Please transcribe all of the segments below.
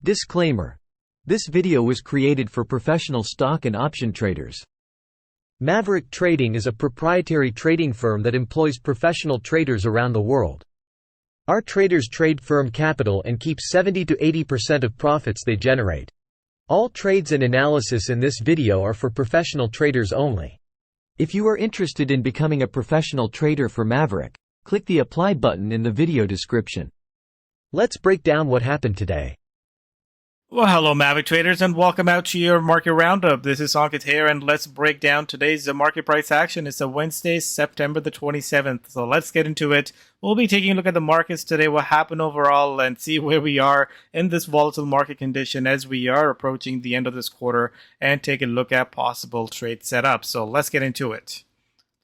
Disclaimer. This video was created for professional stock and option traders. Maverick Trading is a proprietary trading firm that employs professional traders around the world. Our traders trade firm capital and keep 70 to 80% of profits they generate. All trades and analysis in this video are for professional traders only. If you are interested in becoming a professional trader for Maverick, click the Apply button in the video description. Let's break down what happened today. Well, hello Maverick traders and welcome out to your market roundup. This is Ankit here and let's break down today's market price action. It's a Wednesday, September the 27th. So let's get into it. We'll be taking a look at the markets today, what happened overall, and see where we are in this volatile market condition as we are approaching the end of this quarter, and take a look at possible trade setups. So let's get into it.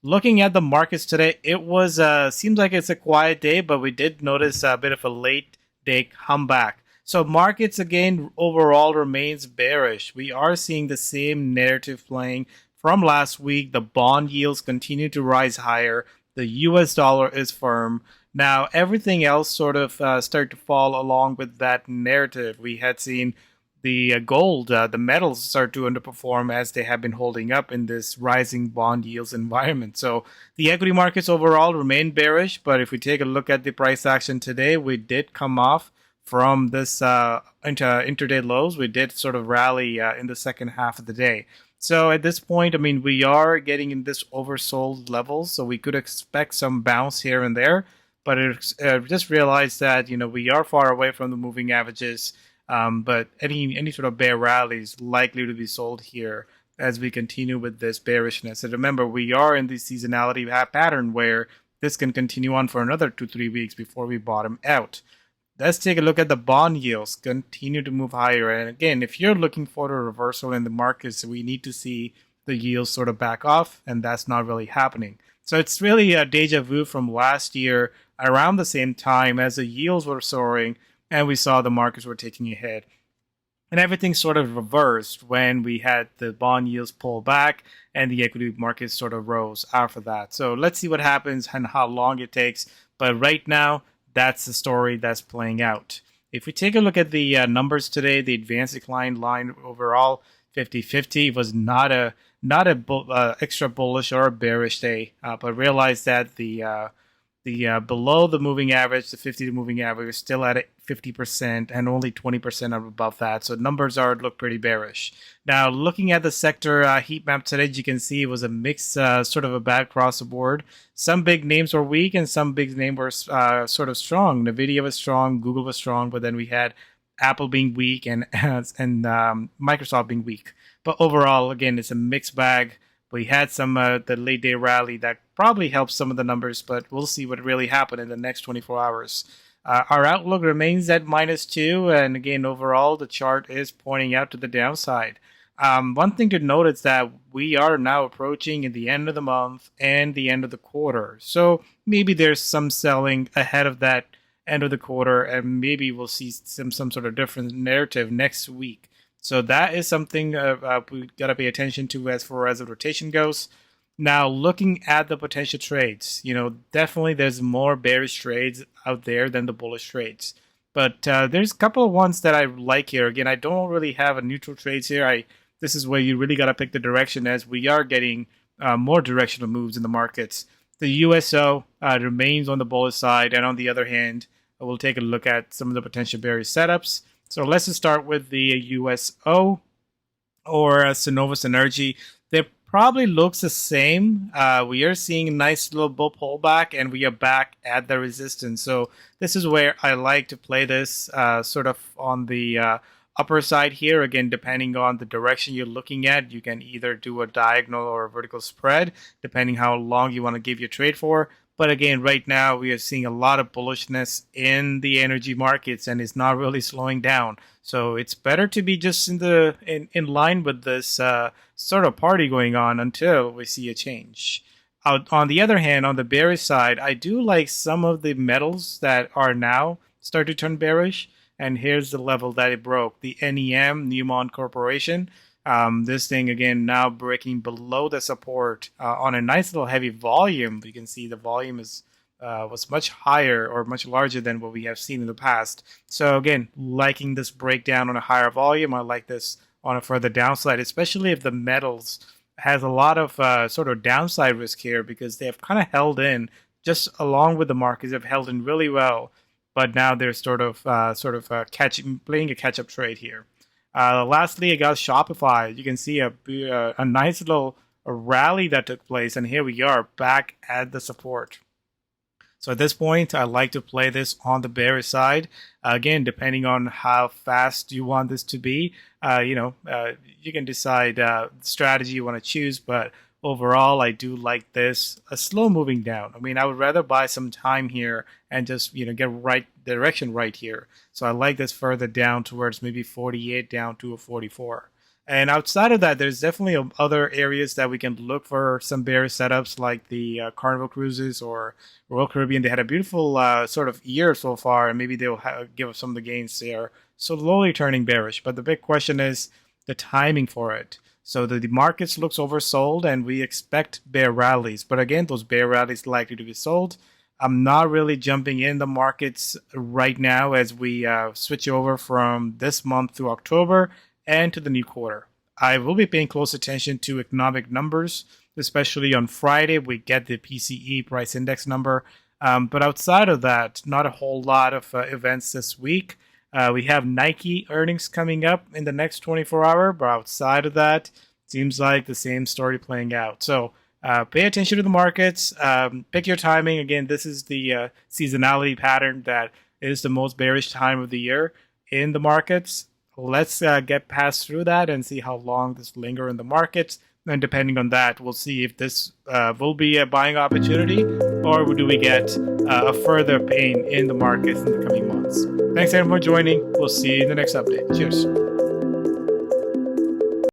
Looking at the markets today, it was seems like it's a quiet day, but we did notice a bit of a late day comeback. So markets again overall remains bearish. We are seeing the same narrative playing from last week. The bond yields continue to rise higher. The US dollar is firm. Now everything else sort of start to fall along with that narrative. We had seen the gold, the metals start to underperform as they have been holding up in this rising bond yields environment. So the equity markets overall remain bearish, but if we take a look at the price action today, we did come off from this intraday lows. We did sort of rally in the second half of the day. So at this point, I mean, we are getting in this oversold levels, so we could expect some bounce here and there. But just realized that, you know, we are far away from the moving averages. But any sort of bear rally is likely to be sold here as we continue with this bearishness. And remember, we are in the seasonality pattern where this can continue on for another 2-3 weeks before we bottom out. Let's take a look at the bond yields continue to move higher. And again, if you're looking for a reversal in the markets, we need to see the yields sort of back off, and that's not really happening. So it's really a deja vu from last year around the same time as the yields were soaring and we saw the markets were taking a hit. And everything sort of reversed when we had the bond yields pull back and the equity markets sort of rose after that. So let's see what happens and how long it takes. But right now, that's the story that's playing out. If we take a look at the numbers today, the advanced decline line overall 50-50 was not a extra bullish or a bearish day, but realize that the below the moving average, the 50 moving average, is still at 50% and only 20% are above that. So numbers look pretty bearish. Now, looking at the sector heat map today, as you can see, it was a mix, sort of a bad across the board. Some big names were weak and some big names were sort of strong. NVIDIA was strong, Google was strong, but then we had Apple being weak and Microsoft being weak. But overall, again, it's a mixed bag. We had some the late day rally that probably helped some of the numbers, but we'll see what really happened in the next 24 hours. Our outlook remains at -2, and again, overall, the chart is pointing out to the downside. One thing to note is that we are now approaching at the end of the month and the end of the quarter. So maybe there's some selling ahead of that end of the quarter, and maybe we'll see some sort of different narrative next week. So that is something we got to pay attention to as far as the rotation goes. Now, looking at the potential trades, you know, definitely there's more bearish trades out there than the bullish trades. But there's a couple of ones that I like here. Again, I don't really have a neutral trades here. This is where you really got to pick the direction, as we are getting more directional moves in the markets. The USO remains on the bullish side, and on the other hand, we'll take a look at some of the potential bearish setups. So let's just start with the USO or Synovus Energy. They probably looks the same. We are seeing a nice little bull pullback, and we are back at the resistance. So this is where I like to play this sort of on the upper side here. Again, depending on the direction you're looking at, you can either do a diagonal or a vertical spread, depending how long you want to give your trade for. But again, right now we are seeing a lot of bullishness in the energy markets, and it's not really slowing down. So it's better to be just in line with this sort of party going on until we see a change. On the other hand, on the bearish side, I do like some of the metals that are now start to turn bearish. And here's the level that it broke. The NEM, Newmont Corporation. This thing again now breaking below the support on a nice little heavy volume. You can see the volume is was much higher or much larger than what we have seen in the past. So again, liking this breakdown on a higher volume. I like this on a further downside, especially if the metals has a lot of sort of downside risk here because they have kind of held in just along with the markets. They've held in really well, but now they're playing a catch-up trade here. Lastly, I got Shopify. You can see a nice little rally that took place, and here we are back at the support. So at this point, I like to play this on the bearish side. Again, depending on how fast you want this to be, you can decide the strategy you want to choose. But overall, I do like this a slow moving down. I mean, I would rather buy some time here and just get right direction right here. So I like this further down towards maybe 48 down to a 44. And outside of that, there's definitely other areas that we can look for some bearish setups, like the Carnival Cruises or Royal Caribbean. They had a beautiful sort of year so far, and maybe they'll give up some of the gains there. Slowly turning bearish. But the big question is the timing for it. So the markets looks oversold, and we expect bear rallies. But again, those bear rallies likely to be sold. I'm not really jumping in the markets right now as we switch over from this month to October and to the new quarter. I will be paying close attention to economic numbers, especially on Friday. We get the PCE price index number. But outside of that, not a whole lot of events this week. We have Nike earnings coming up in the next 24 hours, but outside of that, seems like the same story playing out. So pay attention to the markets. Pick your timing. Again, this is the seasonality pattern that is the most bearish time of the year in the markets. Let's get past through that and see how long this linger in the markets. And depending on that, we'll see if this will be a buying opportunity or do we get a further pain in the markets in the coming months. Thanks everyone for joining. We'll see you in the next update. Cheers.